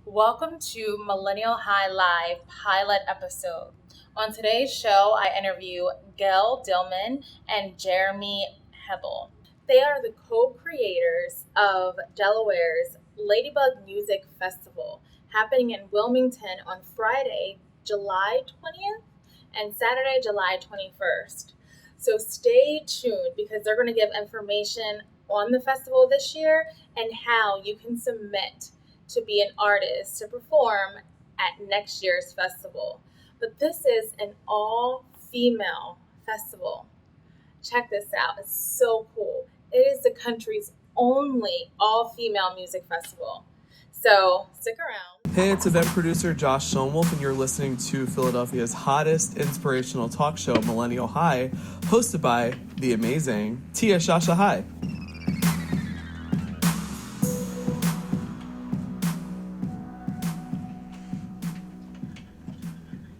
Welcome to Millennial High Live pilot episode. On today's show, I interview Gayle, Dillman, and Jeremy Hebbel. They are the co-creators of Delaware's Ladybug Music Festival, happening in Wilmington on Friday, July 20th and Saturday, July 21st. So stay tuned because they're going to give information on the festival this year and how you can submit to be an artist to perform at next year's festival. But this is an all-female festival. Check this out. It's so cool. It is the country's only all-female music festival. So stick around. Hey, it's event producer Josh Schoenwolf, and you're listening to Philadelphia's hottest inspirational talk show, Millennial High, hosted by the amazing Shashai.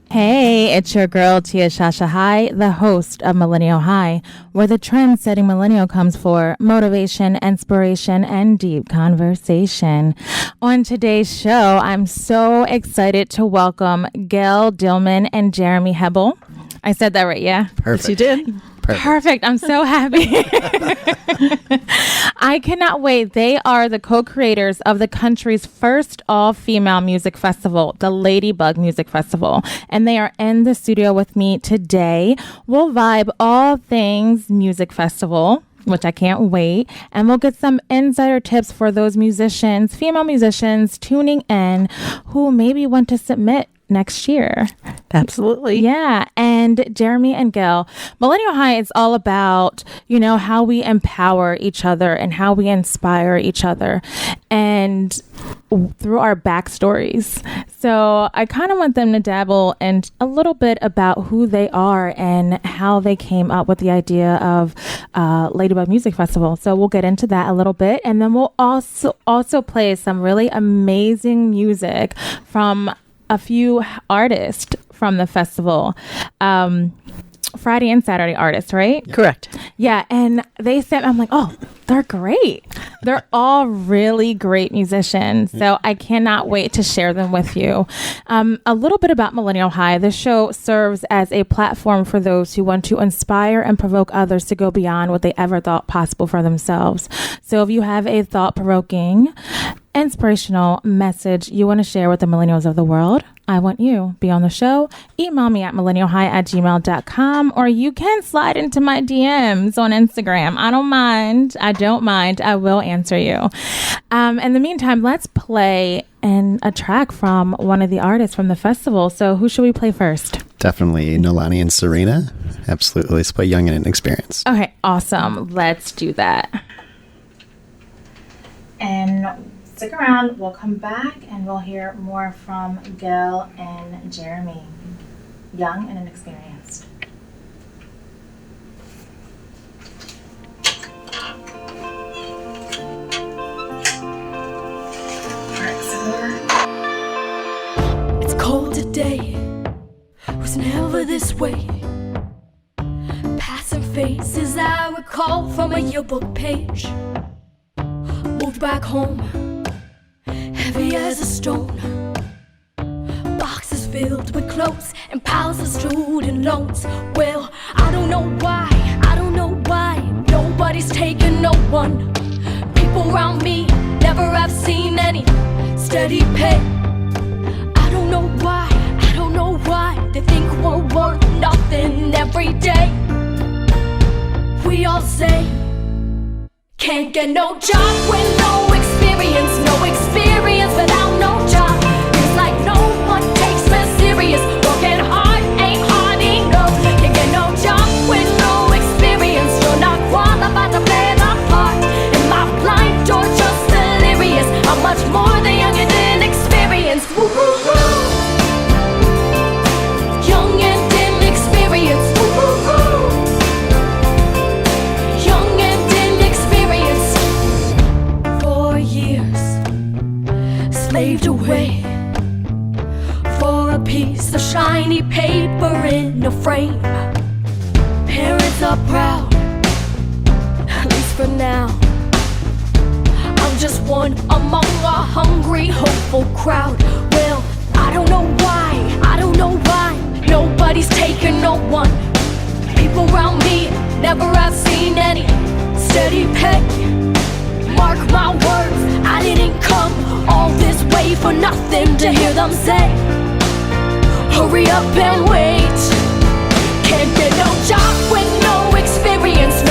Hey, it's your girl, Shashai, the host of Millennial High, where the trend-setting millennial comes for motivation, inspiration, and deep conversation. On today's show, I'm so excited to welcome Gayle, Dillman, and Jeremy Hebbel. I said that right, yeah? Perfect. Yes, you did? Perfect. I'm so happy. I cannot wait. They are the co-creators of the country's first all-female music festival, the Ladybug Music Festival. And they are in the studio with me today. We'll vibe all things music festival, which I can't wait. And we'll get some insider tips for those musicians, female musicians tuning in who maybe want to submit next year. Absolutely. Yeah. And Jeremy and Gayle, Millennial High is all about, how we empower each other and how we inspire each other and through our backstories. So I kind of want them to dabble in a little bit about who they are and how they came up with the idea of Ladybug Music Festival. So we'll get into that a little bit. And then we'll also play some really amazing music from a few artists from the festival. Friday and Saturday artists, right? Yeah. Correct. Yeah. And they said, I'm like, oh, they're great. They're all really great musicians. So I cannot wait to share them with you. A little bit about Millennial High. The show serves as a platform for those who want to inspire and provoke others to go beyond what they ever thought possible for themselves. So if you have a thought-provoking, inspirational message you want to share with the millennials of the world, I want you be on the show. Email me at millennialhigh@gmail.com, or you can slide into my DMs on Instagram. I don't mind. I will answer you. In the meantime, let's play a track from one of the artists from the festival. So who should we play first? Definitely Nolani and Serena. Absolutely. Let's play Young and Inexperienced. Okay, awesome. Let's do that. And stick around. We'll come back and we'll hear more from Gayle and Jeremy, young and inexperienced. It's cold today. Was never this way. Passing faces I recall from a yearbook page. Moved back home, heavy as a stone. Boxes filled with clothes and piles of student loans. Well, I don't know why nobody's taking no one. People around me never have seen any steady pay. I don't know why they think we're worth nothing every day. We all say, can't get no job with no experience without no job. It's like no one takes me serious. Working hard ain't hard enough. Can't get no job with no experience. You're not qualified to play the part. Am I blind or just delirious? I'm much more than young and inexperienced. Woo-hoo-hoo. Young and inexperienced. Woo-hoo-hoo. Young and inexperienced. 4 years slaved away for a piece of shiny paper in a frame. Parents are proud, at least for now. I'm I'm just one among a hungry, hopeful crowd. Well, I don't know why nobody's taking no one. People around me never have seen any steady pay. Mark my words, I didn't come all this way for nothing to hear them say, hurry up and wait. Can't get no job with no experience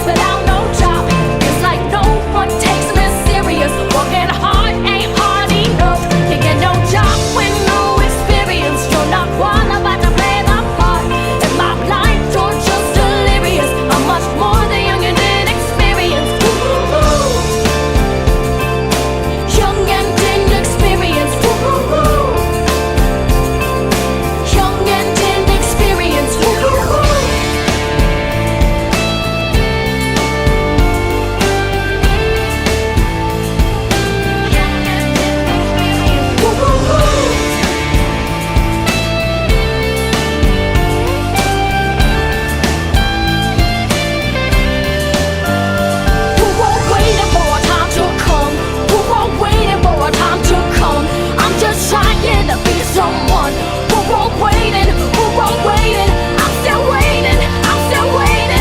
without no job. It's like no one takes me serious. Working hard ain't hard enough. Can't get no job with no experience. You're not qualified to play the part. Am I blind or just delirious? I'm much more than young and inexperienced. Young and inexperienced. Young and inexperienced. Trying to be someone. We're all waiting. I'm still waiting.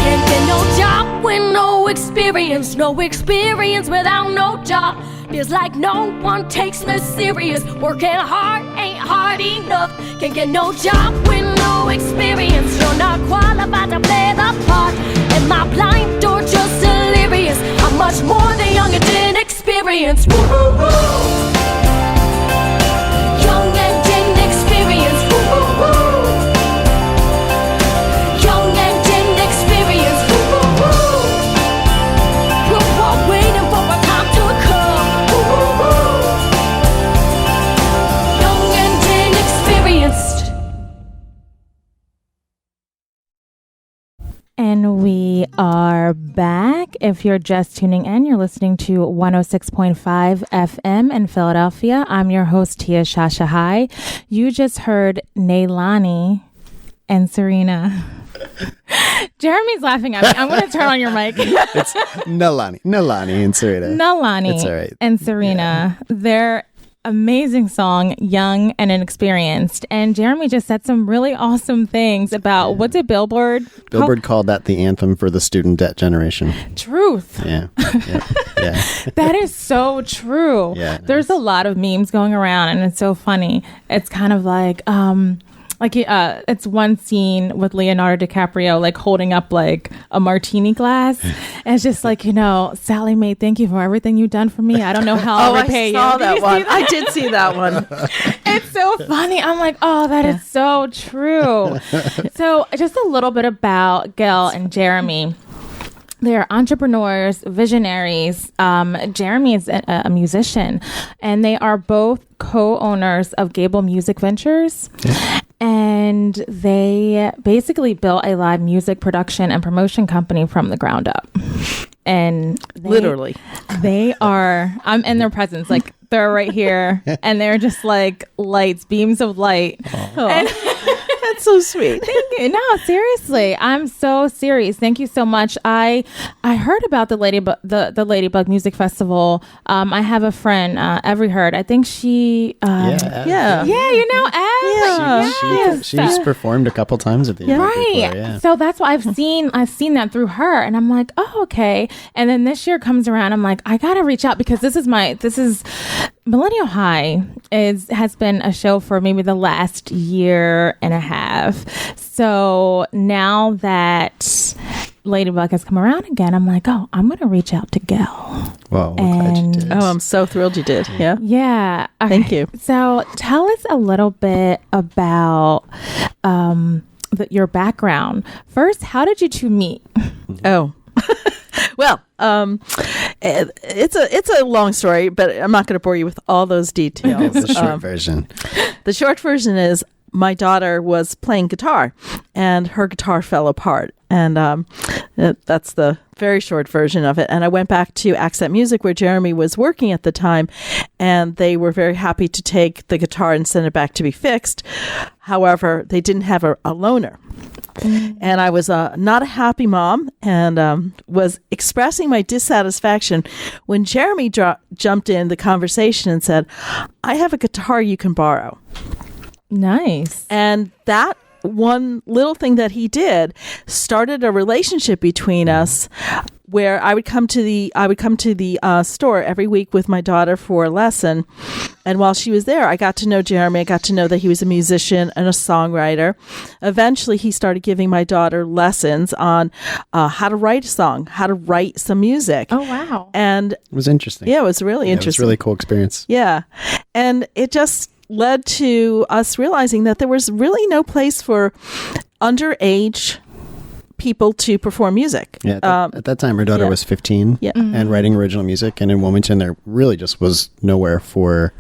Can't get no job with no experience. No experience without no job. Feels like no one takes me serious. Working hard ain't hard enough. Can't get no job with no experience. You're not qualified to play the part. Am I blind or just delirious? I'm much more than young and inexperienced. Young and inexperienced. Young and inexperienced. We're all waiting for a time to come. Young and inexperienced. And we are back. If you're just tuning in, you're listening to 106.5 FM in Philadelphia. I'm your host, Tia Shashai. You just heard Neilani and Serena. Jeremy's laughing at me. I'm going to turn on your mic. It's Nalani and Serena. Nalani It's all right. and Serena. Their amazing song, Young and Inexperienced. And Jeremy just said some really awesome things about, what did Billboard Called that the anthem for the student debt generation. Truth. Yeah. That is so true. Yeah, There's a lot of memes going around, and it's so funny. It's kind of like it's one scene with Leonardo DiCaprio like holding up like a martini glass, and it's just like, Sally Mae, thank you for everything you've done for me. I don't know how I'll repay you. I saw Did that you one. see that? I did see that one. It's so funny. I'm like, oh, that is so true. So just a little bit about Gayle and Jeremy. They're entrepreneurs, visionaries. Jeremy is a musician, and they are both co-owners of Gayle Music Ventures. Yeah. And they basically built a live music production and promotion company from the ground up. And Literally, they are, I'm in their presence, like they're right here, and they're just like lights, beams of light. And that's so sweet. Thank you. No, seriously, I'm so serious. Thank you so much. I heard about the Ladybug Music Festival. I have a friend, Every Heard. I think she. Yeah. You know Ev. She's performed a couple times at the event Right. before, yeah. So that's why I've seen that through her, and I'm like, oh, okay. And then this year comes around, I'm like, I gotta reach out, because this is Millennial High has been a show for maybe the last year and a half. So now that Ladybug has come around again, I'm like, oh, I'm going to reach out to Gayle. Well, we're glad you did. Oh, I'm so thrilled you did. Yeah. Yeah. Thank you. So tell us a little bit about your background. First, how did you two meet? Oh. Well, it's a long story, but I'm not going to bore you with all those details. The short version. The short version is my daughter was playing guitar, and her guitar fell apart. And that's the very short version of it. And I went back to Accent Music, where Jeremy was working at the time, and they were very happy to take the guitar and send it back to be fixed. However, they didn't have a loaner. And I was not a happy mom, and was expressing my dissatisfaction when Jeremy jumped in the conversation and said, "I have a guitar you can borrow." Nice. And that one little thing that he did started a relationship between us, where I would come to the store every week with my daughter for a lesson. And while she was there, I got to know Jeremy. I got to know that he was a musician and a songwriter. Eventually, he started giving my daughter lessons on how to write a song, how to write some music. Oh, wow. And It was interesting. yeah, it was really interesting. It was a really cool experience. Yeah. And it just led to us realizing that there was really no place for underage people to perform music. Yeah, at that time, her daughter yeah. was 15 Yeah. and writing original music. And in Wilmington, there really just was nowhere for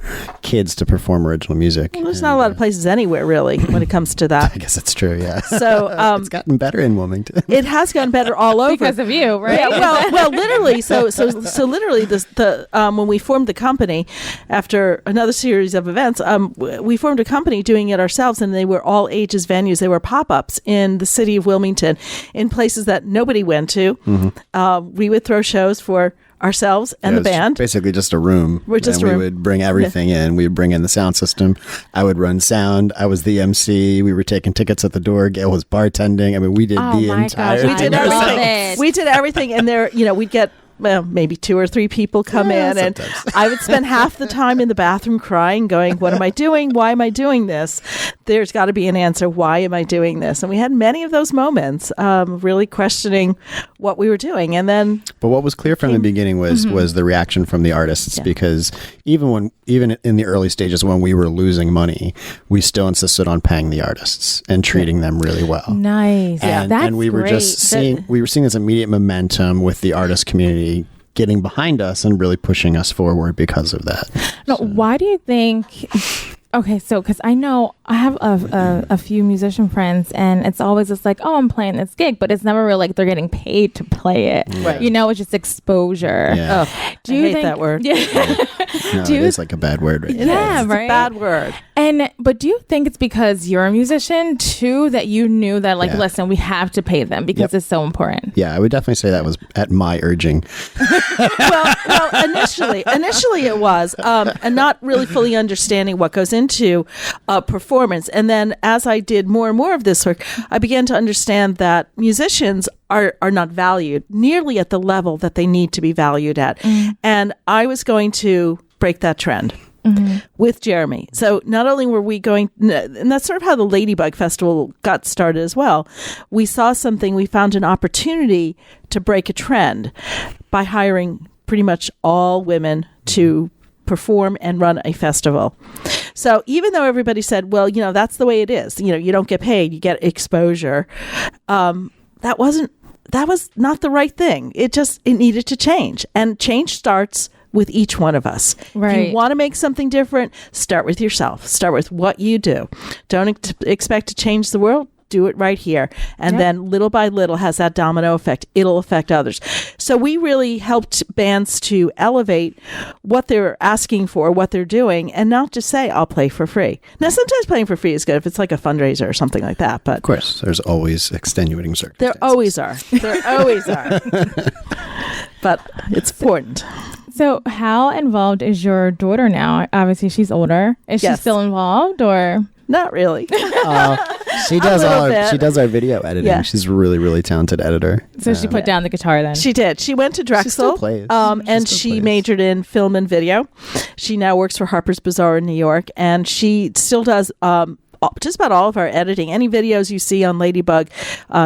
kids to perform original music. Well, there's not a lot of places anywhere, really, when it comes to that. I guess that's true, yeah. So It's gotten better in Wilmington. it has gotten better all over. Because of you, right? Yeah, well, literally. So literally, when we formed the company, after another series of events, we formed a company doing it ourselves, and they were all ages venues. They were pop-ups in the city of Wilmington, in places that nobody went to. Mm-hmm. We would throw shows for ourselves and the band. Basically just a room. We're just and a room. we would bring everything in. We would bring in the sound system. I would run sound. I was the MC. We were taking tickets at the door. Gayle was bartending. I mean, we did the entire gosh, We did I love everything. it. We did everything, and there, we'd get maybe 2 or 3 people come in, and sometimes. I would spend half the time in the bathroom crying, going, "What am I doing? Why am I doing this? There's got to be an answer. Why am I doing this?" And we had many of those moments, really questioning what we were doing. And then, but what was clear from the beginning was the reaction from the artists, because even in the early stages when we were losing money, we still insisted on paying the artists and treating them really well. Nice. And we were just seeing this immediate momentum with the artist community getting behind us and really pushing us forward because of that. No, why do you think? Okay, so because I know I have a few musician friends, and it's always just like, oh, I'm playing this gig, but it's never really like they're getting paid to play it. Right. It's just exposure. Yeah. I Do you hate think that word. Yeah. No, it is like a bad word right now. Yeah, It's right. a bad word. But do you think it's because you're a musician too that you knew that Yeah. listen, we have to pay them because it's so important? Yeah, I would definitely say that was at my urging. well, initially it was, and not really fully understanding what goes into performance. And then as I did more and more of this work, I began to understand that musicians are not valued nearly at the level that they need to be valued at. And I was going to break that trend. With Jeremy. So not only were we going, and that's sort of how the Ladybug Festival got started as well. We saw something, we found an opportunity to break a trend by hiring pretty much all women to perform and run a festival. So even though everybody said, well, that's the way it is, you don't get paid, you get exposure. That was not the right thing. It needed to change, and change starts with each one of us. Right. If you want to make something different, start with yourself. Start with what you do. Don't expect to change the world. Do it right here. And then little by little has that domino effect. It'll affect others. So we really helped bands to elevate what they're asking for, what they're doing, and not just say, I'll play for free. Now, sometimes playing for free is good if it's like a fundraiser or something like that. But Of course, there's always extenuating circumstances. there always are. There always are. But it's important. So how involved is your daughter now? Obviously, she's older. Is she Yes. still involved, or? Not really. She does little bit. she does our video editing. Yeah. She's a really, really talented editor. So she put down the guitar then? She did. She went to Drexel, still plays. and She still she plays. majored in film and video. She now works for Harper's Bazaar in New York, and she still does just about all of our editing. Any videos you see on Ladybug,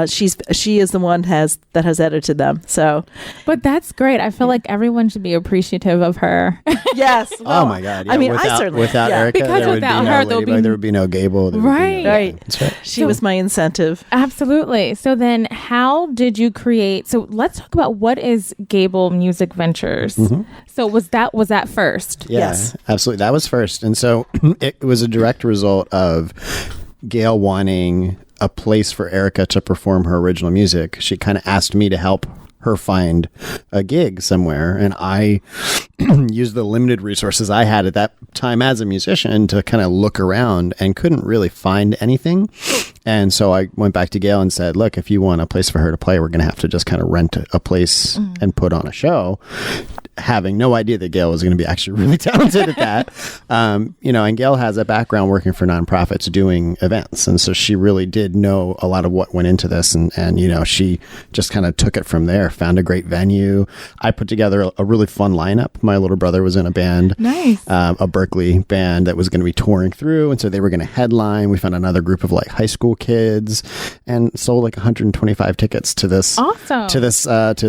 she is the one that has edited them. So But that's great. I feel like everyone should be appreciative of her. yes. Oh my God! Yeah, I mean, without, I certainly without yeah. Erica, Because there would without be no her, there'll Ladybug, be- there would be no Gayle. There would be Right. no, Right. That's right. She was my incentive. Absolutely. So then how did you create? So let's talk about what is Gayle Music Ventures. So was that first? Yeah, Yes. absolutely. That was first. And so it was a direct result of Gayle wanting a place for Erica to perform her original music, she kind of asked me to help her find a gig somewhere, and I used the limited resources I had at that time as a musician to kind of look around and couldn't really find anything. And so I went back to Gayle and said, look, if you want a place for her to play, we're going to have to just kind of rent a place and put on a show, having no idea that Gayle was going to be actually really talented at that. And Gayle has a background working for nonprofits doing events. And so she really did know a lot of what went into this. And she just kind of took it from there, found a great venue. I put together a really fun lineup. My little brother was in a band, Nice. A Berkeley band that was going to be touring through. And so they were going to headline. We found another group of like high school kids and sold like 125 tickets to this, Awesome. to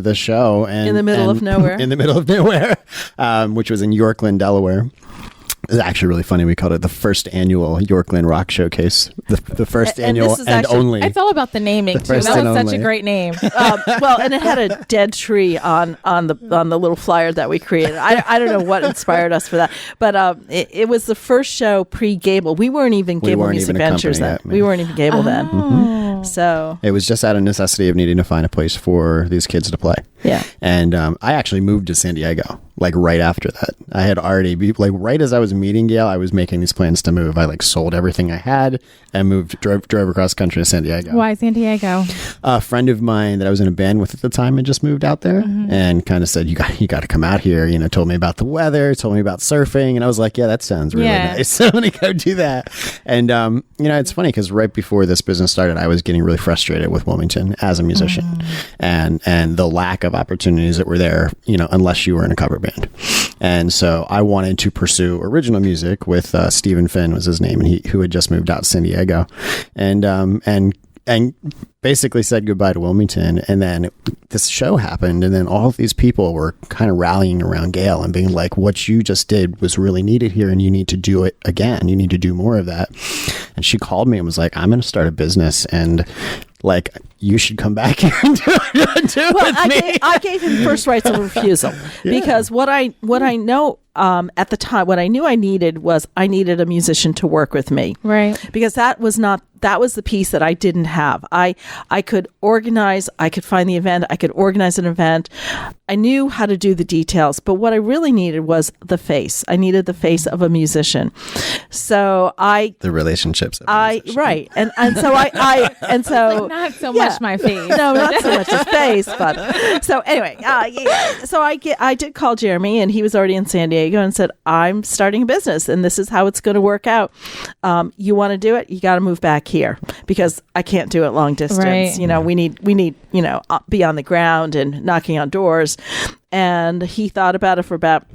this show. And In the middle of nowhere. In the middle of nowhere, which was in Yorkland, Delaware. It was actually really funny. We called it the first annual Yorkland Rock Showcase. The first And annual this is and actually- only. It's all about the naming too. first That and was such only. a great name. And it had a dead tree on the little flyer that we created. I don't know what inspired us for that, but it was the first show pre-Gable. We weren't even We Gable weren't Music even a Ventures company then. yet, man. We weren't even Gable then. Oh. So It was just out of necessity of needing to find a place for these kids to play. yeah. And I actually moved to San Diego, like right after that. I had already, right as I was meeting Gayle, I was making these plans to move. I like sold everything I had and drove across country to San Diego. Why San Diego? A friend of mine that I was in a band with at the time had just moved out there and kind of said, you got to come out here. Told me about the weather, told me about surfing. And I was like, yeah, that sounds really nice. So I'm going to go do that. And, it's funny because right before this business started, I was getting really frustrated with Wilmington as a musician and the lack of opportunities that were there, unless you were in a cover band. And so I wanted to pursue original music with Stephen Finn was his name, and who had just moved out to San Diego, and basically said goodbye to Wilmington. And then this show happened, and then all of these people were kind of rallying around Gayle and being like, what you just did was really needed here, and you need to do it again. You need to do more of that. And she called me and was like, I'm going to start a business, and like, you should come back here and do it with me. I gave him first rights of refusal because what I know at the time, what I knew I needed was I needed a musician to work with me. Right. Because that was the piece that I didn't have. I could organize, I could find the event, I could organize an event. I knew how to do the details, but what I really needed was the face. I needed the face of a musician. So The relationships. right. And so and so Not so much my face. no, not so much his face, but so anyway, so I did call Jeremy, and he was already in San Diego, and said, I'm starting a business, and this is how it's going to work out. You want to do it? You got to move back here because I can't do it long distance. Right. We need be on the ground and knocking on doors. And he thought about it for about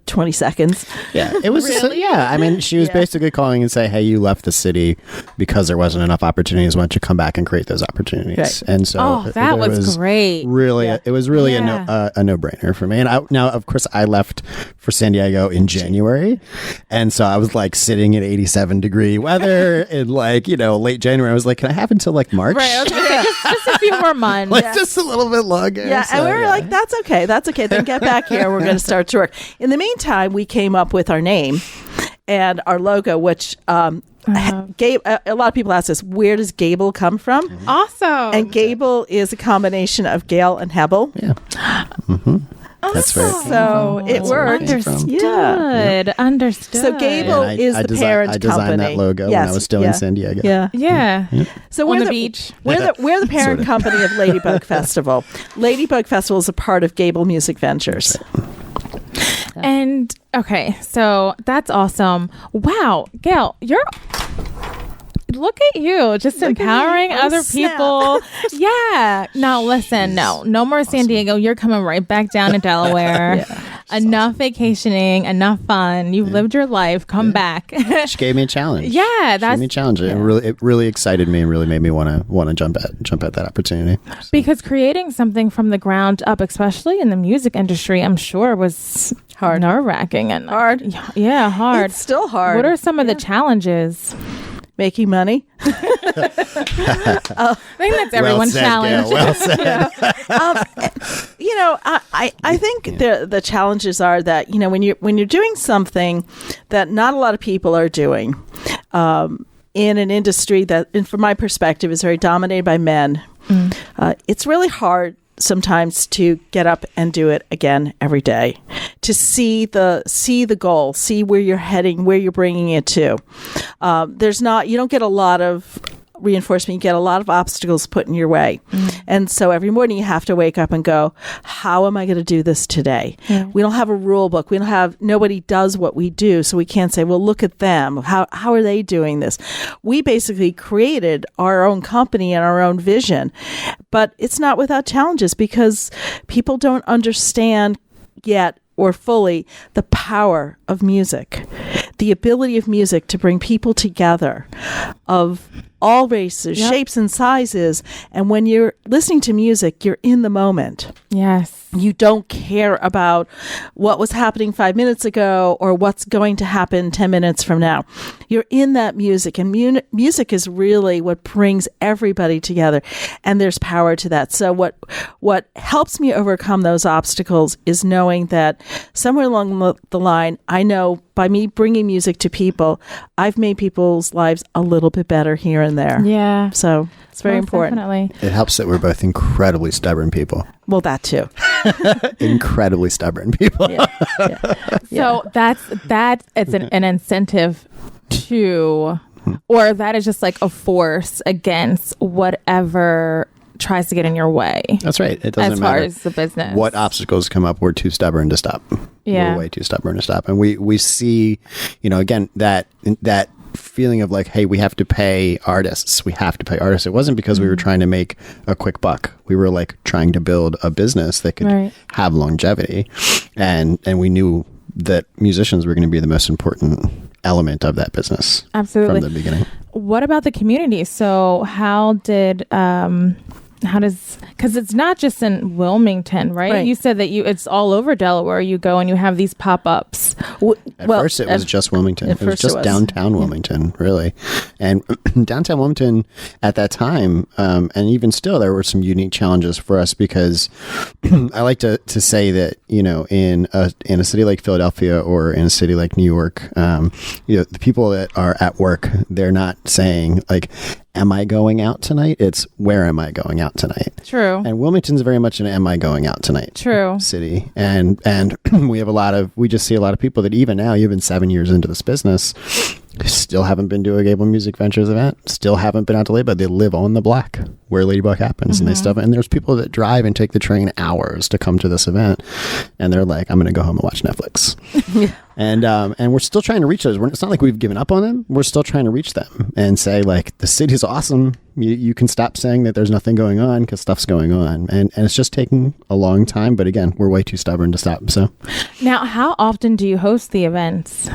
20 seconds. Yeah, it was. Really? I mean, she was basically calling and say, "Hey, you left the city because there wasn't enough opportunities. Why don't you come back and create those opportunities?" Right. And so, that was great. Really, it was really Yeah. a no-brainer for me. And now, of course, I left for San Diego in January, and so I was like sitting in 87-degree weather in late January. I was like, "Can I have until like March?" Right. I was gonna say, just a few more months. Just a little bit longer. Yeah, So, and we were like, that's okay. Then get back here. We're going to start to work. In the meantime, we came up with our name and our logo, which a lot of people ask us, where does Gable come from? Awesome. And Gable is a combination of Gayle and Hebbel. Yeah. That's very cool. So it worked. Understood. Yeah. Understood. So Gable And is the parent I designed company. that logo when Yes, I was still in San Diego. Yeah. Yeah. So On we're the beach. We're the parent Sort of. company of Ladybug Festival. Ladybug Festival is a part of Gable Music Ventures. And okay, so that's awesome. Wow, Gayle, look at you, just empowering me. Oh, other snap. people. Yeah. Now listen, no more San Diego. You're coming right back down to Delaware. Enough vacationing, enough fun. You've lived your life. Come back. She gave me a challenge. Yeah, She gave me a challenge. It really excited me and really made me want to jump at that opportunity. because creating something from the ground up, especially in the music industry, I'm sure was Hard. nerve-wracking and Hard. Yeah, hard. It's still hard. What are some of the challenges? Making money? I think that's everyone's challenge. Gayle, well said. I think the challenges are that when you're doing something that not a lot of people are doing, in an industry that, and from my perspective, is very dominated by men. It's really hard sometimes to get up and do it again every day, to see the goal, see where you're heading, where you're bringing it to. You don't get a lot of reinforcement, you get a lot of obstacles put in your way. And so every morning you have to wake up and go, how am I going to do this today? We don't have a rule book. Nobody does what we do. So we can't say, well, look at them. How are they doing this? We basically created our own company and our own vision, but it's not without challenges because people don't understand yet or fully the power of music, the ability of music to bring people together of all races, shapes, and sizes. And when you're listening to music, you're in the moment. Yes. You don't care about what was happening 5 minutes ago or what's going to happen 10 minutes from now. You're in that music, and music is really what brings everybody together, and there's power to that. So what helps me overcome those obstacles is knowing that somewhere along the line, I know by me bringing music to people, I've made people's lives a little bit better here and there. Yeah. So it's very Most important. Definitely. It helps that we're both incredibly stubborn people. Well, that too. Incredibly stubborn people. So it's an incentive to, or that is just like a force against whatever tries to get in your way. That's right. It doesn't as matter far as the business. what obstacles come up. We're too stubborn to stop. Yeah. We're way too stubborn to stop. And we see, again, that feeling of like, hey, we have to pay artists. It wasn't because we were trying to make a quick buck. We were like trying to build a business that could have longevity. And we knew that musicians were going to be the most important element of that business. Absolutely. From the beginning. What about the community? So because it's not just in Wilmington, right? You said that it's all over Delaware. You go and you have these pop-ups. At first it was just Wilmington. It was just downtown Wilmington, really. And downtown Wilmington at that time, and even still, there were some unique challenges for us because I like to say that, in a city like Philadelphia or in a city like New York, the people that are at work, they're not saying like, am I going out tonight? It's where am I going out tonight? True. And Wilmington's very much an am I going out tonight city. And we just see a lot of people that even now, even 7 years into this business, still haven't been to a Gayle Music Ventures event, still haven't been out to Ladybug. They live on the block where Ladybug happens and they stuff. And there's people that drive and take the train hours to come to this event. And they're like, I'm going to go home and watch Netflix. And we're still trying to reach those. It's not like we've given up on them. We're still trying to reach them and say like, the city's awesome. You can stop saying that there's nothing going on because stuff's going on. And it's just taking a long time. But again, we're way too stubborn to stop. So now, how often do you host the events?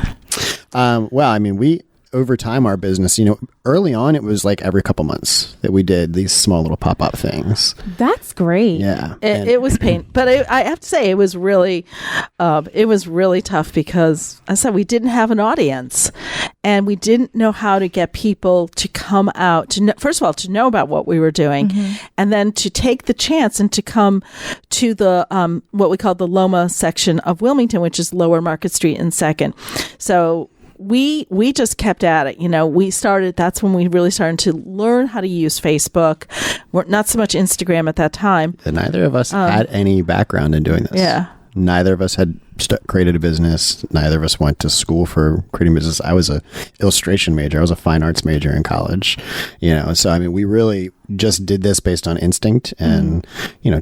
Over time, our business, early on, it was like every couple months that we did these small little pop-up things. That's great. Yeah. It was pain, but I have to say it was really tough because I said we didn't have an audience and we didn't know how to get people to come out to know, first of all, to know about what we were doing and then to take the chance and to come to the, what we call the Loma section of Wilmington, which is Lower Market Street and 2nd. So we just kept at it. That's when we really started to learn how to use Facebook. We're not so much Instagram at that time. And neither of us had any background in doing this. Yeah. Neither of us had created a business. Neither of us went to school for creating business. I was a illustration major. I was a fine arts major in college. So we really just did this based on instinct and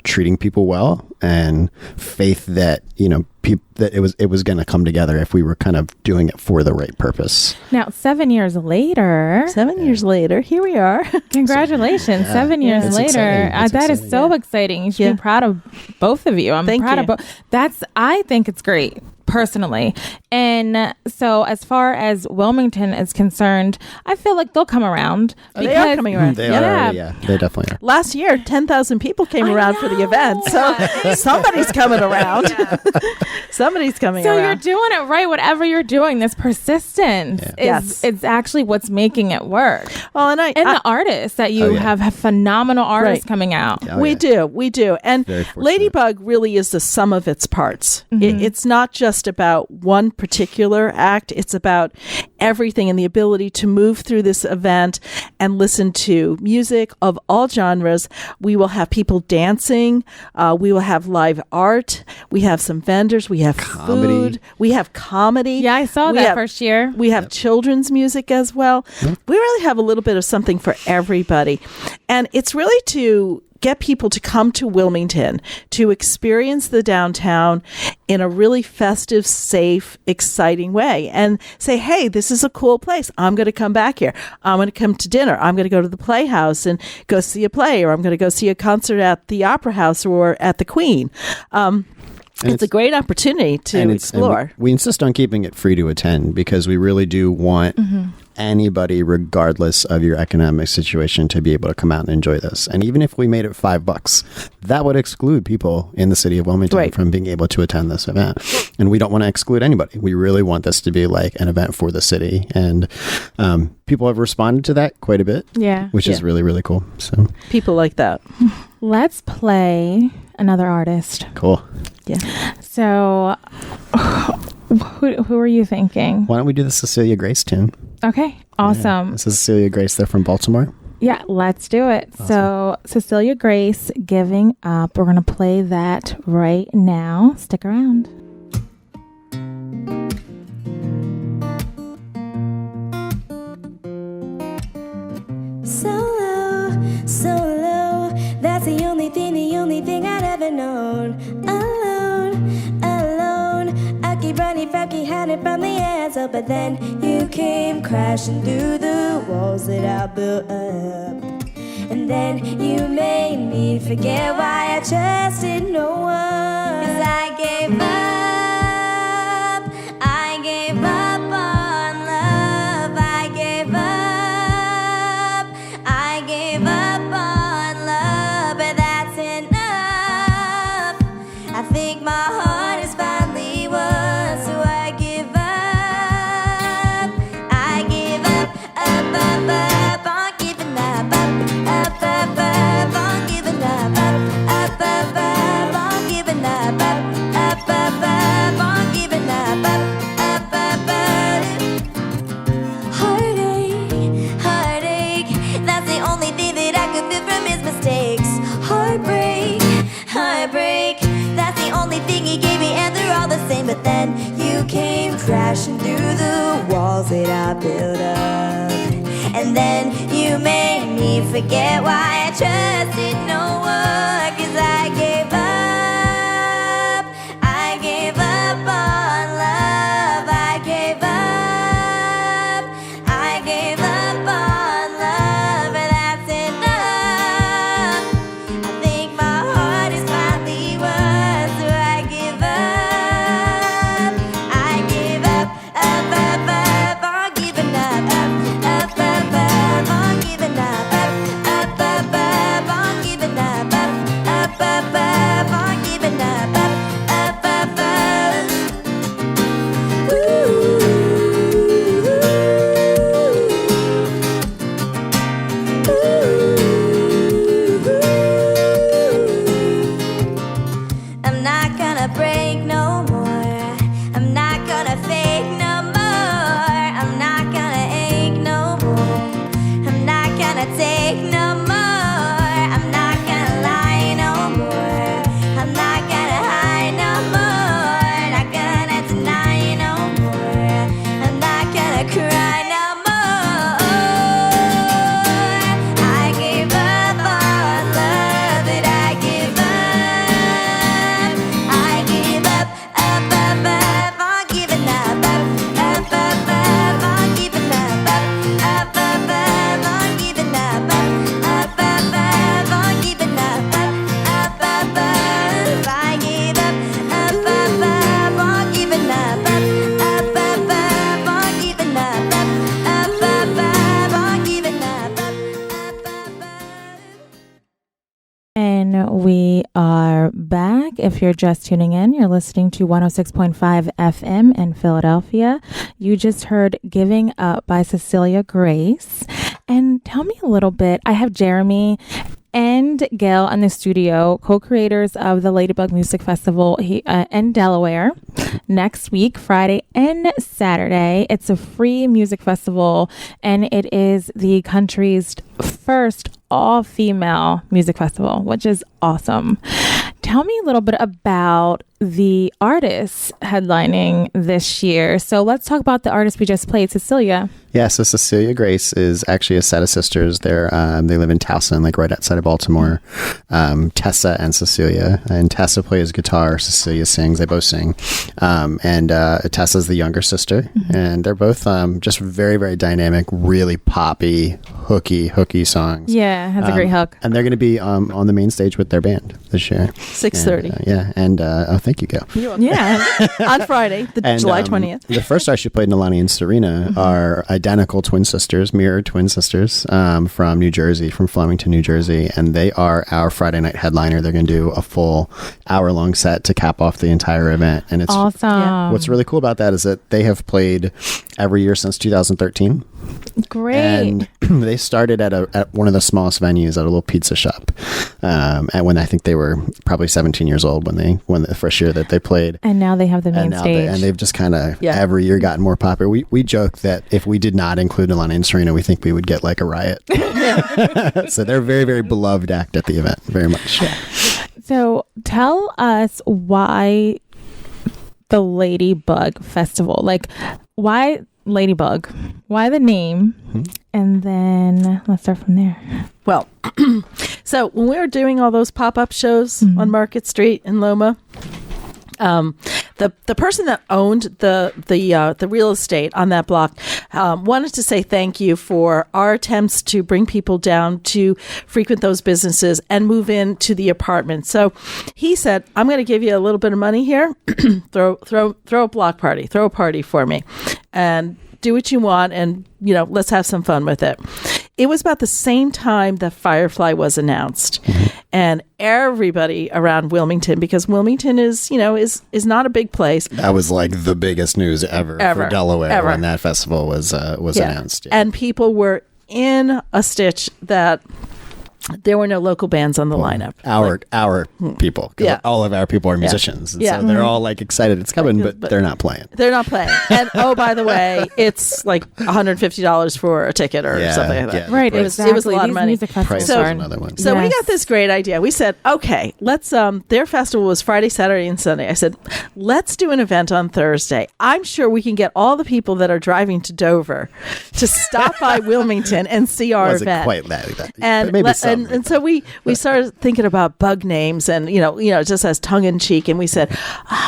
treating people well and faith that that it was going to come together if we were kind of doing it for the right purpose. Now, 7 years later, here we are. Congratulations. 7 years later. That is so exciting. You should be proud of both of you. I'm proud of both. I think it's great. Personally. And so as far as Wilmington is concerned, I feel like they'll come around. They are coming around. They are. Yeah, they definitely are. Last year, 10,000 people came around for the event. So somebody's coming around. Somebody's coming around. So you're doing it right. Whatever you're doing, this persistence is actually what's making it work. Well, and the artists that you have phenomenal artists coming out. We do. And Ladybug really is the sum of its parts. It's not just just about one particular act. It's about everything and the ability to move through this event and listen to music of all genres. We will have people dancing. We will have live art. We have some vendors. We have food. We have comedy. Yeah, I saw that first year. We have children's music as well. We really have a little bit of something for everybody. And it's really to get people to come to Wilmington to experience the downtown in a really festive, safe, exciting way and say, hey, this is a cool place. I'm going to come back here. I'm going to come to dinner. I'm going to go to the Playhouse and go see a play, or I'm going to go see a concert at the Opera House or at the Queen. It's a great opportunity to explore. We insist on keeping it free to attend because we really do want anybody, regardless of your economic situation, to be able to come out and enjoy this. And even if we made it $5, that would exclude people in the city of Wilmington from being able to attend this event. And we don't want to exclude anybody. We really want this to be like an event for the city. And people have responded to that quite a bit, which is really, really cool. So people like that. Let's play another artist. Cool. Yeah. So, who are you thinking? Why don't we do the Cecilia Grace tune? Okay, awesome. Yeah. This is Cecilia Grace. They're from Baltimore. Yeah, let's do it. Awesome. So, Cecilia Grace, Giving Up. We're going to play that right now. Stick around. So low, that's the only thing I'd ever known. Alone, I keep running, keep hiding from the answer, but then you came crashing through the walls that I built up. And then you made me forget why I trusted no one. 'Cause I gave up. But then you came crashing through the walls that I built up. And then you made me forget why I trusted no one. 'Cause I gave up. I gave up on love. I gave up. I gave up on love. And that's enough. I think my heart is finally won. So I give up. We are back. If you're just tuning in, you're listening to 106.5 FM in Philadelphia. You just heard Giving Up by Cecilia Grace. And tell me a little bit. I have Jeremy and Gayle in the studio, co-creators of the Ladybug Music Festival in Delaware, next week, Friday and Saturday. It's a free music festival, and it is the country's first all-female music festival, which is awesome. Tell me a little bit about the artists headlining this year. So let's talk about the artist we just played, Cecilia. Yeah, so Cecilia Grace is actually a set of sisters. They live in Towson, like right outside of Baltimore. Tessa and Cecilia. And Tessa plays guitar. Cecilia sings. They both sing. And Tessa's the younger sister. Mm-hmm. And they're both just very, very dynamic, really poppy, hooky songs. Yeah, has a great hook. And they're going to be on the main stage with their band this year. 6:30. Yeah, and thank you, Gayle. Yeah. On Friday, July 20th. The first artist you played, Nalani and Serena, are identical twin sisters, mirror twin sisters from New Jersey, from Flemington, New Jersey. And they are our Friday night headliner. They're going to do a full hour-long set to cap off the entire event. And it's awesome. What's really cool about that is that they have played every year since 2013. Great. And they started at one of the smallest venues at a little pizza shop. And when I think they were probably 17 years old when the first year that they played. And now they have the main stage. And they've just kind of every year gotten more popular. We joke that if we did not include Alana and Serena, we think we would get like a riot. So they're a very, very beloved act at the event. Very much. Yeah. So tell us why the Ladybug Festival. Like, why Ladybug? Why the name? Mm-hmm. And then let's start from there. Well, so when we were doing all those pop-up shows on Market Street in Loma, the person that owned the real estate on that block wanted to say thank you for our attempts to bring people down to frequent those businesses and move into the apartment. So he said, "I'm going to give you a little bit of money here. throw a block party, throw a party for me, and do what you want, and let's have some fun with it." It was about the same time that Firefly was announced, and everybody around Wilmington, because Wilmington is not a big place. That was like the biggest news ever for Delaware when that festival was announced. Yeah. And people were in a stitch that there were no local bands on the lineup. Our people. All of our people are musicians. And so they're all like excited it's coming, but they're not playing. They're not playing. And oh, by the way, it's like $150 for a ticket or something like that. Yeah, right. It was a lot of money. So we got this great idea. We said, okay, let's, their festival was Friday, Saturday, and Sunday. I said, let's do an event on Thursday. I'm sure we can get all the people that are driving to Dover to stop by Wilmington and see our event. Quite that. And maybe and so we started thinking about bug names, and just as tongue in cheek, and we said,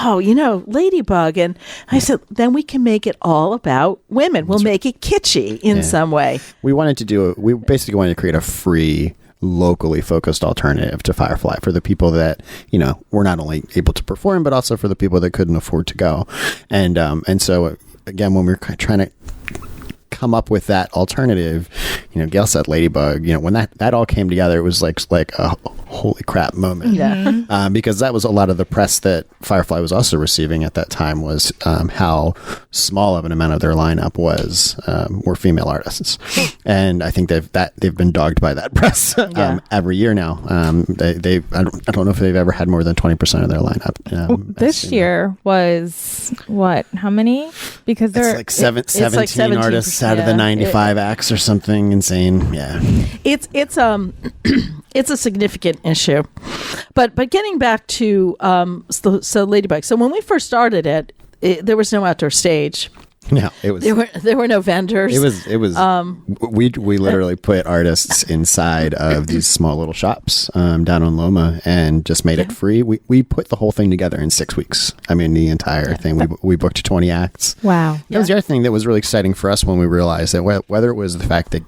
Ladybug, and I said, then we can make it all about women. We'll make it kitschy in some way. We basically wanted to create a free, locally focused alternative to Firefly for the people that were not only able to perform, but also for the people that couldn't afford to go. And so again, when we were trying to come up with that alternative, Gayle said Ladybug, when that all came together, it was like a holy crap moment. Yeah. Because that was a lot of the press that Firefly was also receiving at that time, was how small of an amount of their lineup were female artists. And I think they've been dogged by that press every year now. I don't know if they've ever had more than 20% of their lineup. This year was what? How many? Because it's like 17 artists out of the 95 acts or something insane. Yeah. It's it's a significant issue. But getting back to so Ladybug. So when we first started it, there was no outdoor stage. No, it was. There were no vendors. It was. We literally put artists inside of these small little shops down on Loma and just made it free. We put the whole thing together in 6 weeks. I mean, the entire thing. We booked 20 acts. Wow. That was the other thing that was really exciting for us when we realized that whether it was the fact that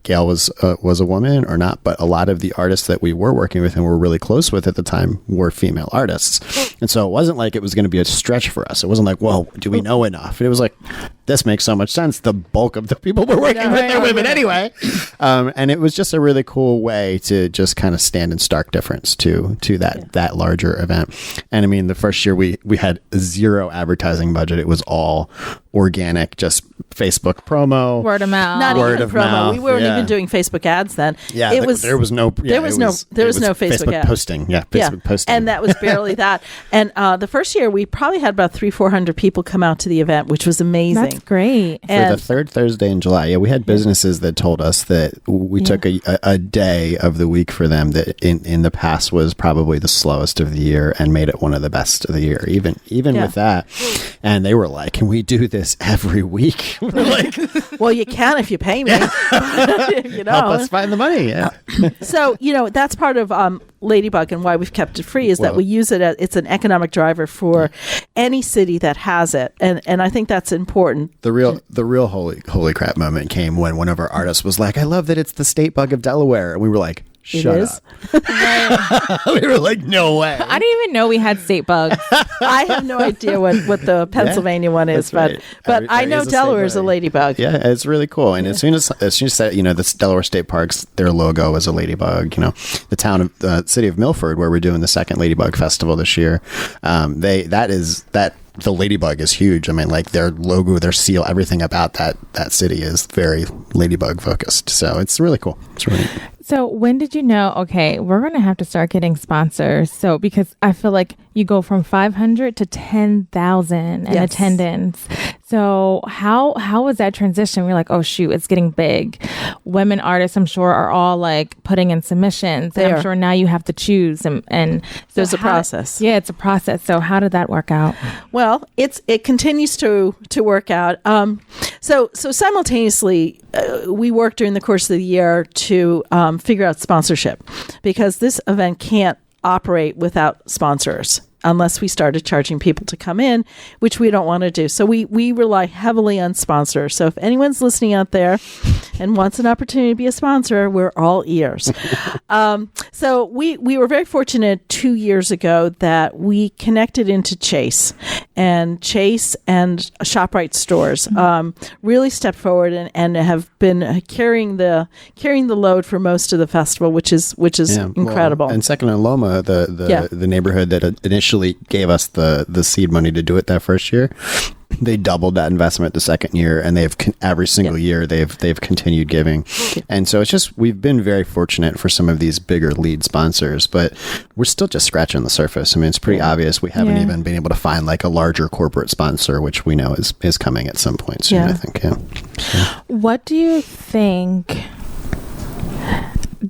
Gayle was a woman or not, but a lot of the artists that we were working with and were really close with at the time were female artists. And so it wasn't like it was going to be a stretch for us. It wasn't like, whoa, do we know enough? And it was like, this makes so much sense. The bulk of the people we're working with are women anyway. And it was just a really cool way to just kind of stand in stark difference to that larger event. And I mean, the first year we had zero advertising budget. It was all organic, just Facebook promo. Word of mouth. Not Word even of promo. mouth, We weren't yeah. even doing Facebook ads then. Yeah, it was there was no Facebook ad. posting. Yeah, Facebook posting. And that was barely that. And the first year, we probably had about 300-400 people come out to the event, which was amazing. That's great. For And the third Thursday in July, yeah, we had businesses that told us that we took a day of the week for them that in the past was probably the slowest of the year and made it one of the best of the year. Even with that, and they were like, "Can we do this every week?" We're like, well, you can if you pay me. You know. help us find the money. Yeah. So, that's part of Ladybug and why we've kept it free is that Well- we use it as it's an economic driver for any city that has it. And I think that's important. The real holy crap moment came when one of our artists was like, "I love that it's the state bug of Delaware," and we were like, "Shut is? up!" We were like, "No way!" I didn't even know we had state bugs. I have no idea what the Pennsylvania one is, that's right. but I There know is a Delaware is a state bug. ladybug. Yeah, it's really cool. And as soon as the Delaware State Parks, their logo is a ladybug. The town of the city of Milford, where we're doing the second Ladybug Festival this year, the ladybug is huge. I mean, like their logo, their seal, everything about that city is very ladybug focused. So it's really cool. It's really neat. So when did you know, okay, we're going to have to start getting sponsors? So because I feel like you go from 500 to 10,000 in Yes. attendance. So how was that transition? We're like, oh shoot, it's getting big. Women artists, I'm sure, are all like putting in submissions. They And I'm are. sure now you have to choose. And so There's a how- process. Yeah, it's a process. So how did that work out? Well, it continues to work out. So simultaneously, we worked during the course of the year to figure out sponsorship because this event can't operate without sponsors unless we started charging people to come in, which we don't want to do. So we rely heavily on sponsors. So if anyone's listening out there and wants an opportunity to be a sponsor, we're all ears. So we were very fortunate 2 years ago that we connected into Chase and ShopRite stores really stepped forward and have been carrying the load for most of the festival, which is Yeah, well, incredible. and second in Loma, the neighborhood that initially gave us the seed money to do it that first year, they doubled that investment the second year, and they've every single year they've continued giving. And so it's just, we've been very fortunate for some of these bigger lead sponsors, but we're still just scratching the surface. I mean, it's pretty obvious we haven't even been able to find like a larger corporate sponsor, which we know is coming at some point soon. I think. What do you think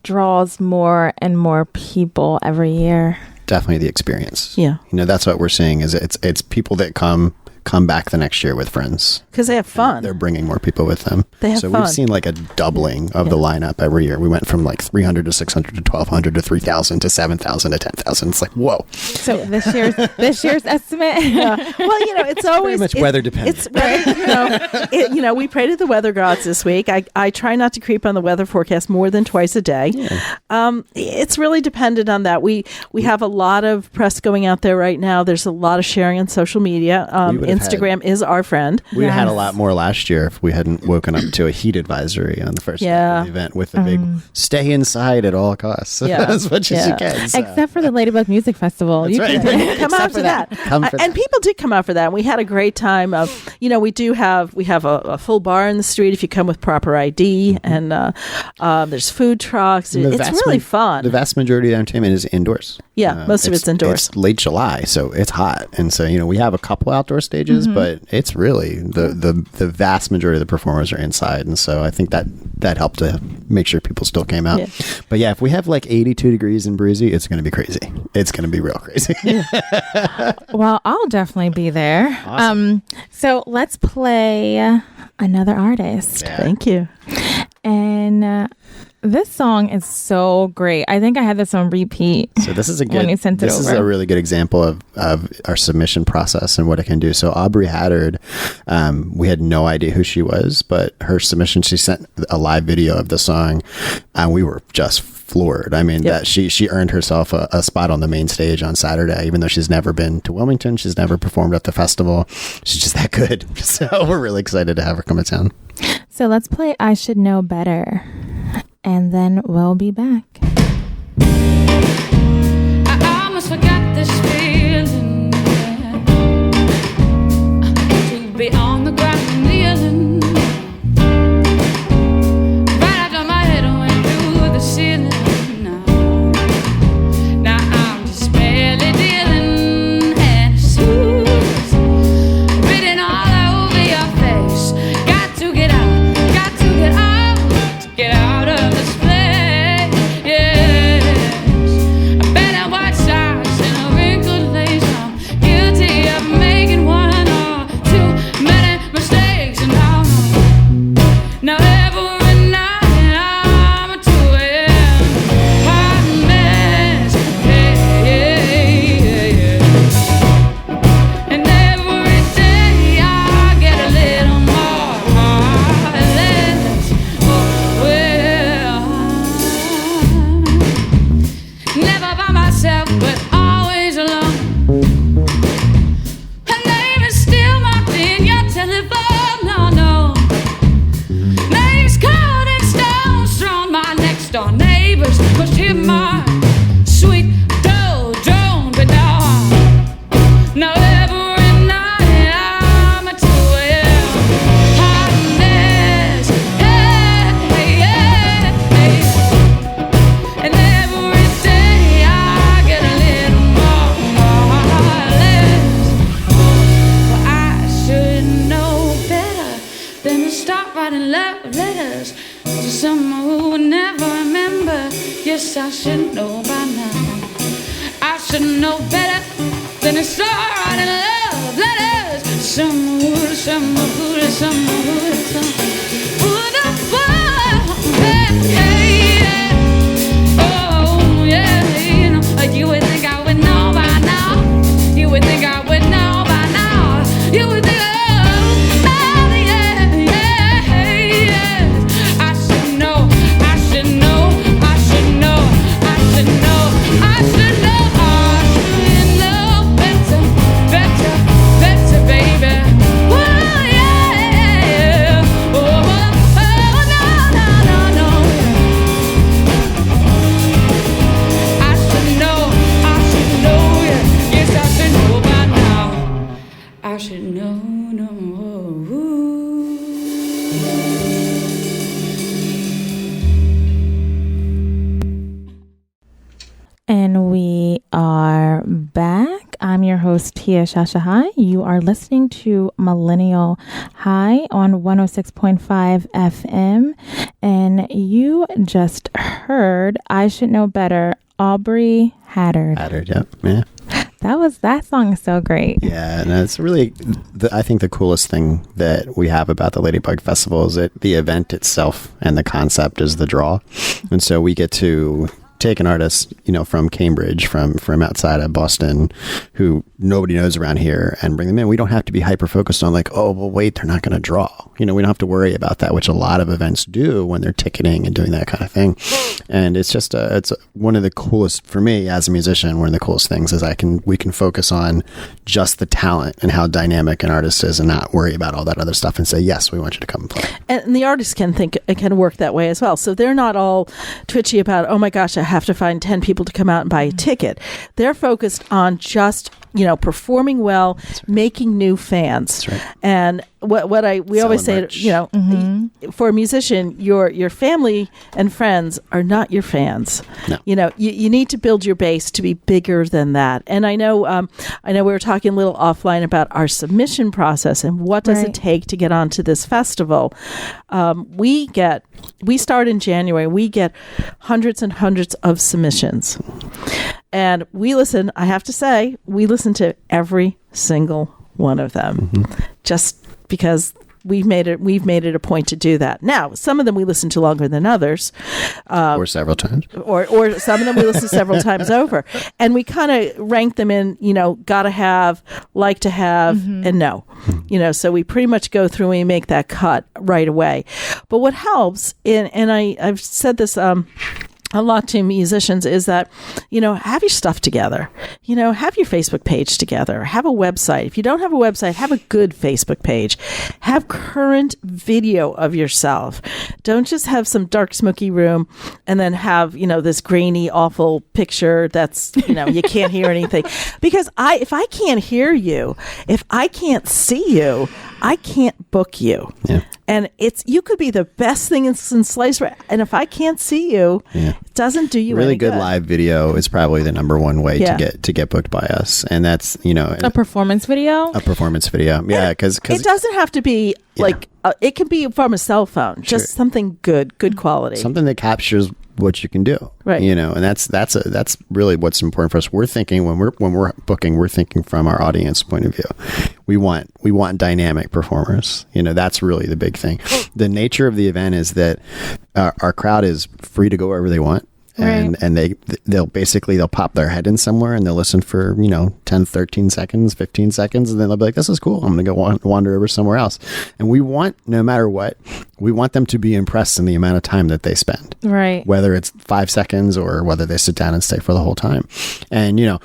draws more and more people every year? Definitely the experience. Yeah. That's what we're seeing is it's people that come back the next year with friends. Because they have fun. They're bringing more people with them. They have so fun. we've seen like a doubling of the lineup every year. We went from like 300 to 600 to 1,200 to 3,000 to 7,000 to 10,000. It's like, whoa. So this year's estimate? Well, it's always Very much weather dependent. It's weather, we pray to the weather gods this week. I try not to creep on the weather forecast more than twice a day. Yeah. It's really dependent on that. We have a lot of press going out there right now. There's a lot of sharing on social media. Instagram is our friend. We had a lot more last year if we hadn't woken up to a heat advisory on the first day of the event with a big stay inside at all costs as much as you can. So. Except for the Ladybug Music Festival. That's right. Come out for that. And people did come out for that. We had a great time. We have a full bar in the street if you come with proper ID, and there's food trucks. It's really fun. The vast majority of the entertainment is indoors. Yeah, most of it's indoors. It's late July, so it's hot, and so we have a couple outdoor stages, but it's really the vast majority of the performers are inside, and so I think that helped to make sure people still came out. Yeah. But yeah, if we have like 82 degrees and breezy, it's going to be crazy. It's going to be real crazy. Well, I'll definitely be there. Awesome. So let's play another artist. Yeah. Thank you. And this song is so great. I think I had this on repeat. So this is when you sent it this is over. a really good example of our submission process and what it can do. So Aubrey Haddard, we had no idea who she was, but her submission, she sent a live video of the song, and we were just floored. I mean, that she earned herself a spot on the main stage on Saturday, even though she's never been to Wilmington. She's never performed at the festival. She's just that good. So we're really excited to have her come to town. So let's play I Should Know Better, and then we'll be back. I almost forgot this feeling to be on the ground kneeling. love letters to someone who will never remember. Yes, I should know by now. I should know better than to start in love letters to someone who, to someone who, to someone who, to someone who, oh yeah, you know, you would think I would know by now. You would think I would know by now. You would think, oh yeah, yeah, yeah. I should know, I should know, I should know, I should know, I should know, I should know better, better, better, baby. Oh yeah, oh, no, no, no, no. I should know, yeah. Yes, I should know by now. I should know, no. And we are back. I'm your host, Tia Shashai. You are listening to Millennial High on 106.5 FM. And you just heard I Should Know Better, Aubrey Haddard. Haddard, yep. Yeah. That song is so great. Yeah, and it's really, I think the coolest thing that we have about the Ladybug Festival is that the event itself and the concept is the draw. And so we get to take an artist, you know, from Cambridge, from outside of Boston, who nobody knows around here, and bring them in. We don't have to be hyper focused on like, oh, well, wait, they're not going to draw. You know, we don't have to worry about that, which a lot of events do when they're ticketing and doing that kind of thing. And it's just it's one of the coolest for me as a musician. One of the coolest things is we can focus on just the talent and how dynamic an artist is, and not worry about all that other stuff, and say, yes, we want you to come and play. And the artists can work that way as well. So they're not all twitchy about, oh my gosh, I have to find 10 people to come out and buy a ticket. They're focused on just, you know, performing well, making new fans. That's right. And we always say, merch. you know, for a musician, your family and friends are not your fans. No. You know, you need to build your base to be bigger than that. And I know we were talking a little offline about our submission process and what does it take to get onto this festival. We start in January. We get hundreds and hundreds of submissions. And I have to say, we listen to every single one of them, just because we've made it a point to do that. Now, some of them we listen to longer than others, or several times, or some of them we listen several times over, and we kind of rank them in, you know, gotta have, like to have, and no, you know. So we pretty much go through and we make that cut right away. But what helps, and I've said this a lot to musicians, is that, you know, have your stuff together, you know, have your Facebook page together, have a website. If you don't have a website, have a good Facebook page, have current video of yourself. Don't just have some dark smoky room and then have, you know, this grainy awful picture that's, you know, you can't hear anything. Because if I can't hear you, if I can't see you, I can't book you. Yeah. And you could be the best thing in sliced bread, and if I can't see you, it doesn't do you really any good. Live video is probably the number one way to get booked by us, and that's, you know, a performance video. Yeah, because it doesn't have to be like it can be from a cell phone, just something good quality, something that captures what you can do, right? You know, and that's really what's important for us. We're thinking when we're booking, we're thinking from our audience point of view. We want dynamic performers. You know, that's really the big thing. The nature of the event is that our crowd is free to go wherever they want. And they'll pop their head in somewhere and they'll listen for, you know, 10, 13 seconds, 15 seconds. And then they'll be like, this is cool. I'm going to go wander over somewhere else. And we want, no matter what, we want them to be impressed in the amount of time that they spend. Right. Whether it's 5 seconds or whether they sit down and stay for the whole time. And, you know,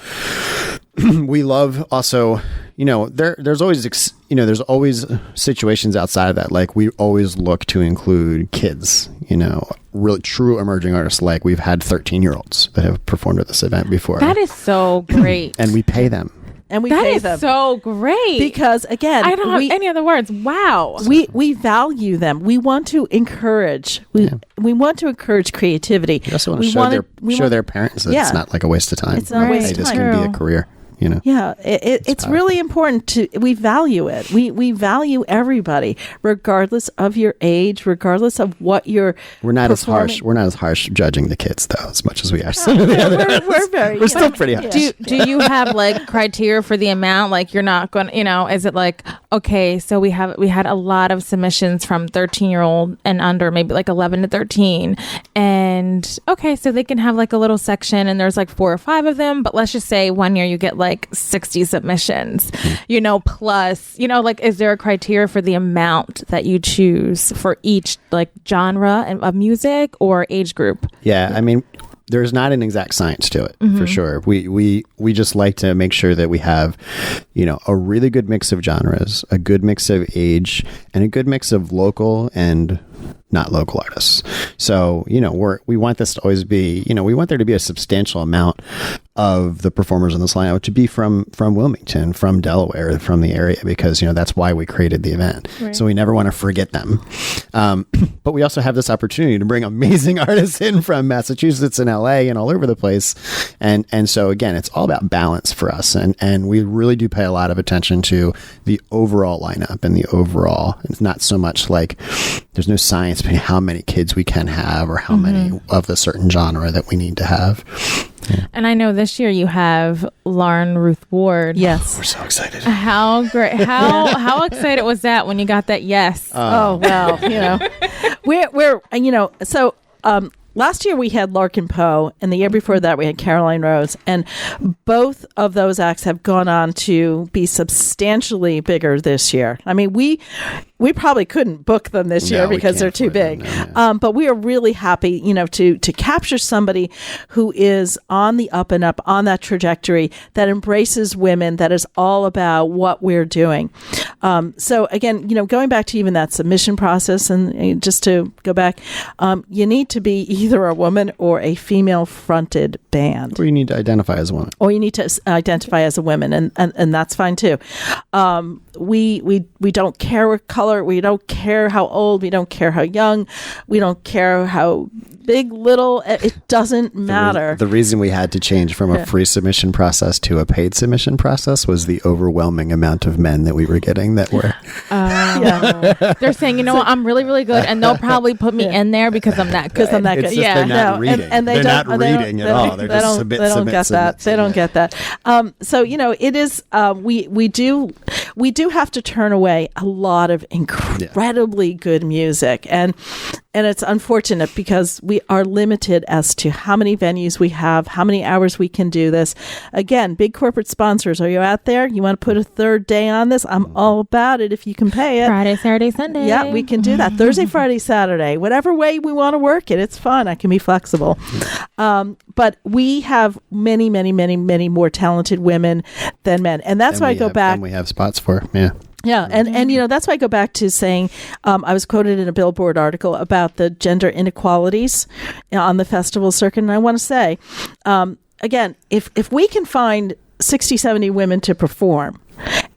we love also, you know, there's always situations outside of that. Like, we always look to include kids, you know, really true emerging artists. Like, we've had 13-year-olds that have performed at this event before. That is so great. And we pay them. And we pay them. That is so great. Because, again, I don't have any other words. Wow. We value them. We want to encourage. We want to encourage creativity. We also want to show their parents that it's not like a waste of time. It's not a waste of time. This can be a career. you know. Yeah, it's powerful. really important we value it. We value everybody, regardless of your age, regardless of what you're. We're not as performing. harsh. We're not as harsh judging the kids though, as much as we are some of the others. We're very. We're still pretty harsh. Do you have like criteria for the amount? Like you're not going, is it like, okay, so we had a lot of submissions from 13-year-old and under, maybe like 11 to 13, and okay, so they can have like a little section and there's like 4 or 5 of them, but let's just say one year you get like 60 submissions, plus, like, is there a criteria for the amount that you choose for each like genre of music or age group? Yeah, I mean, there's not an exact science to it, for sure. We just like to make sure that we have, a really good mix of genres, a good mix of age, and a good mix of local and not local artists. So, we want this to always be, we want there to be a substantial amount of the performers in this lineup to be from Wilmington, from Delaware, from the area, because, that's why we created the event. Right. So we never want to forget them. But we also have this opportunity to bring amazing artists in from Massachusetts and LA and all over the place. And so again, it's all about balance for us. And we really do pay a lot of attention to the overall lineup and the overall, it's not so much like there's no science behind how many kids we can have or how many of a certain genre that we need to have. Yeah. And I know this year you have Lauren Ruth Ward. Yes. We're so excited. How great. How excited was that when you got that yes? Oh, well, so last year we had Larkin Poe, and the year before that we had Caroline Rose, and both of those acts have gone on to be substantially bigger this year. I mean, we probably couldn't book them this year because they're too big. But we are really happy, to capture somebody who is on the up and up, on that trajectory, that embraces women, that is all about what we're doing. So again, going back to even that submission process, and just to go back, you need to be either a woman or a female-fronted band. Or you need to identify as a woman. Or you need to identify as a woman, and that's fine too. We don't care what color, we don't care how old, we don't care how young, we don't care how big, little, it doesn't matter. The reason we had to change from a free submission process to a paid submission process was the overwhelming amount of men that we were getting that were. They're saying, what, I'm really, really good, and they'll probably put me in there because I'm that good. It's just they're not reading. And they're not reading at all. They're just submit. They don't get that. They don't get that. So it is. We do have to turn away a lot of incredibly good music, and it's unfortunate because we are limited as to how many venues we have, how many hours we can do this. Again, big corporate sponsors, are you out there? You want to put a third day on this? I'm all about it if you can pay it. Friday, Saturday, Sunday. Yeah, we can do that. Thursday, Friday, Saturday, whatever way we want to work it. It's fun. I can be flexible. But we have many, many, many, many more talented women than men. And that's why I go back. And we have spots for, yeah. Yeah, and that's why I go back to saying I was quoted in a Billboard article about the gender inequalities on the festival circuit, and I want to say, again, if we can find 60, 70 women to perform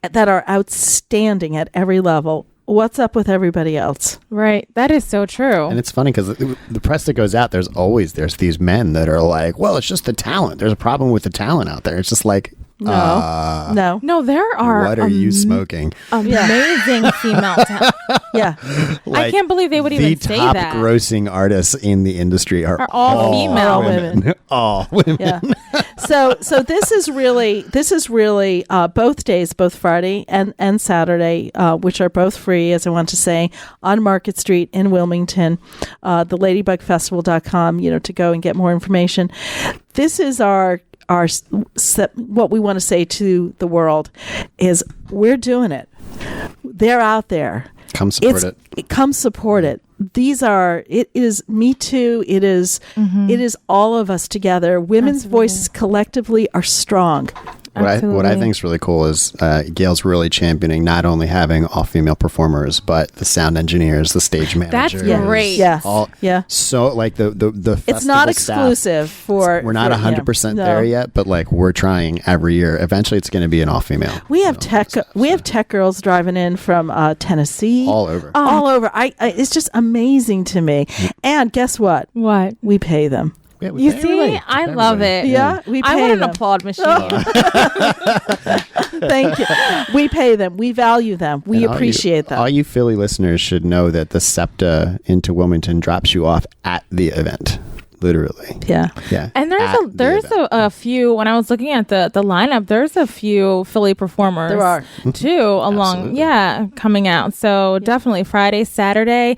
that are outstanding at every level, what's up with everybody else? Right. That is so true. And it's funny because the press that goes out, there's these men that are like, well, it's just the talent. There's a problem with the talent out there. It's just like, No, there are. What are you smoking? Amazing female talent. Yeah. I can't believe they would even say that. The top grossing artists in the industry are all female women. All women. Yeah. So this is really both days, both Friday and Saturday, which are both free, as I want to say, on Market Street in Wilmington, the ladybugfestival.com, to go and get more information. This is our what we want to say to the world is we're doing it. They're out there. Come support it. Come support it. It is Me Too. It is all of us together. Women's voices collectively are strong. What I think is really cool is Gayle's really championing not only having all female performers, but the sound engineers, the stage managers. That's great. Yes. So like the it's not festival exclusive staff, we're not 100% there yet, but like we're trying every year. Eventually, it's going to be an all female. We have tech girls driving in from Tennessee, all over. All over. It's just amazing to me. And guess what? What? We pay them. Yeah, we You pay see, everybody. I Pay love everybody. it. Yeah, we I pay want an them. applaud machine. Thank you. We pay them. We value them. We And appreciate them. All you Philly listeners should know that the SEPTA into Wilmington drops you off at the event. Literally. Yeah. Yeah. And At the there's event. a few, when I was looking at the lineup, there's a few Philly performers. There are. too, along, Absolutely. coming out. So definitely Friday, Saturday.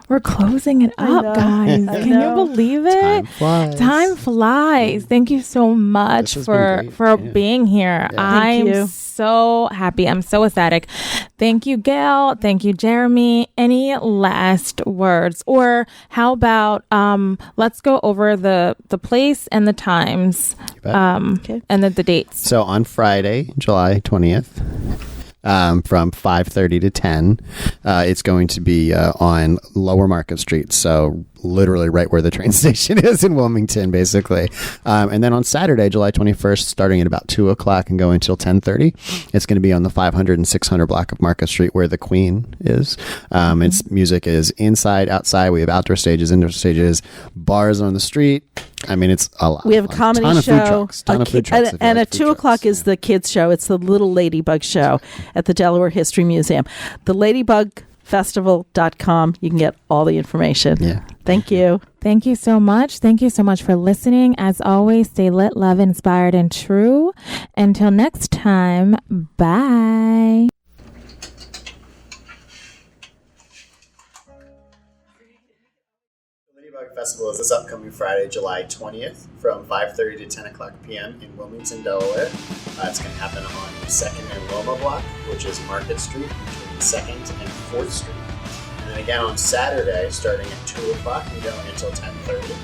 We're closing it up, know. guys. I Can know. you believe it? Time flies. Time flies. Thank you so much This has been for great. Yeah. being here. Yeah. I'm Thank you. so happy. I'm so ecstatic. Thank you, Gayle. Thank you, Jeremy. Any last words? Or how about let's go over the place and the times, bet. Okay. and the dates. So on Friday, July 20th, from 5:30 to 10, it's going to be on Lower Market Street. So literally right where the train station is in Wilmington, basically. And then on Saturday, July 21st, starting at about 2 o'clock and going until 10:30, it's going to be on the 500 and 600 block of Market Street where the Queen is. Its music is inside, outside. We have outdoor stages, indoor stages, bars on the street. I mean, it's a lot. We have of a fun. comedy ton of show. food trucks, ton of food trucks. if you And like at food 2 o'clock trucks. is the kids' show. It's the Little Ladybug Show at the Delaware History Museum. The ladybugfestival.com. You can get all the information. Yeah. Thank you. Thank you so much. Thank you so much for listening. As always, stay lit, love, inspired, and true. Until next time, bye. The Ladybug Festival is this upcoming Friday, July 20th, from 5:30 to 10 o'clock p.m. in Wilmington, Delaware. It's going to happen on 2nd and Loma Block, which is Market Street, between 2nd and 4th Street. And then again on Saturday, starting at 2 o'clock and going until 10:30.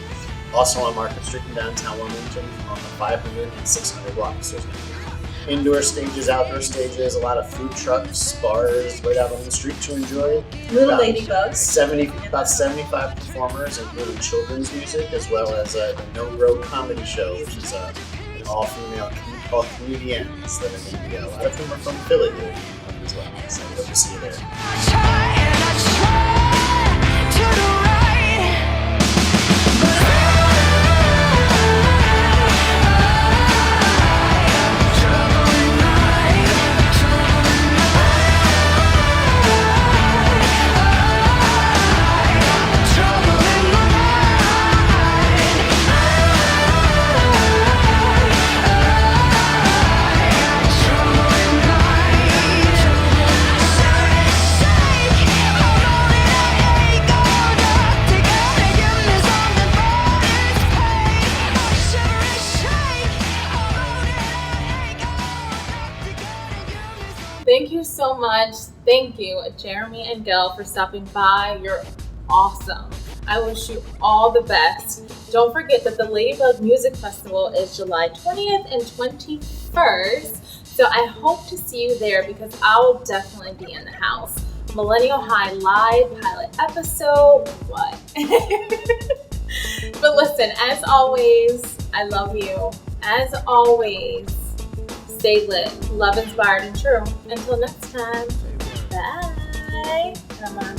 Also on Market Street in downtown Wilmington, on the 500 and 600 blocks. There's going to be indoor stages, outdoor stages, a lot of food trucks, bars right out on the street to enjoy. Little About ladybugs. About 75 performers, including children's music, as well as the No Road Comedy Show, which is an all-female called comedians that are going to be a lot of whom are from Philly that are going to be coming as well. So we hope to see you there. Thank you so much. Thank you, Jeremy and Gayle, for stopping by. You're awesome. I wish you all the best. Don't forget that the Ladybug Music Festival is July 20th and 21st. So I hope to see you there because I will definitely be in the house. Millennial High Live pilot episode. What? But listen, as always, I love you. As always, stay lit, love, inspired, and true. Until next time, bye. Come on.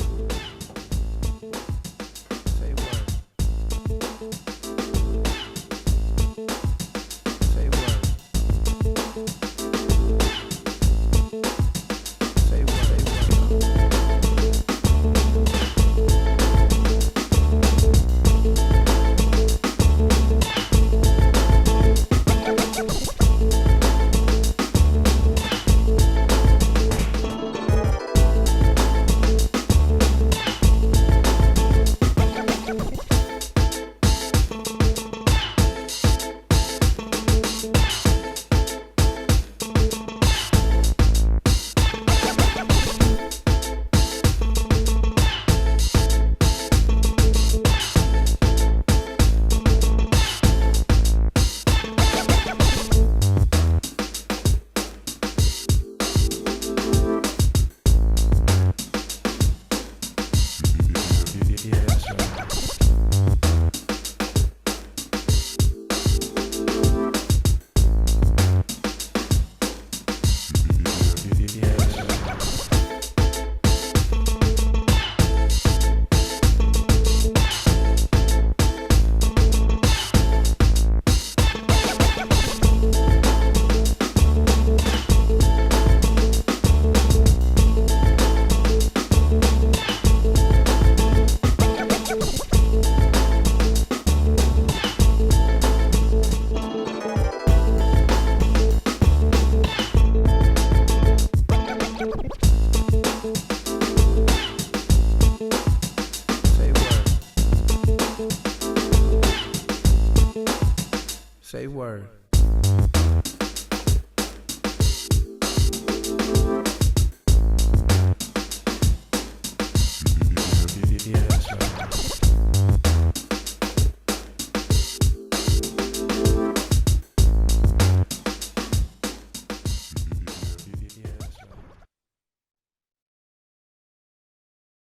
Say word.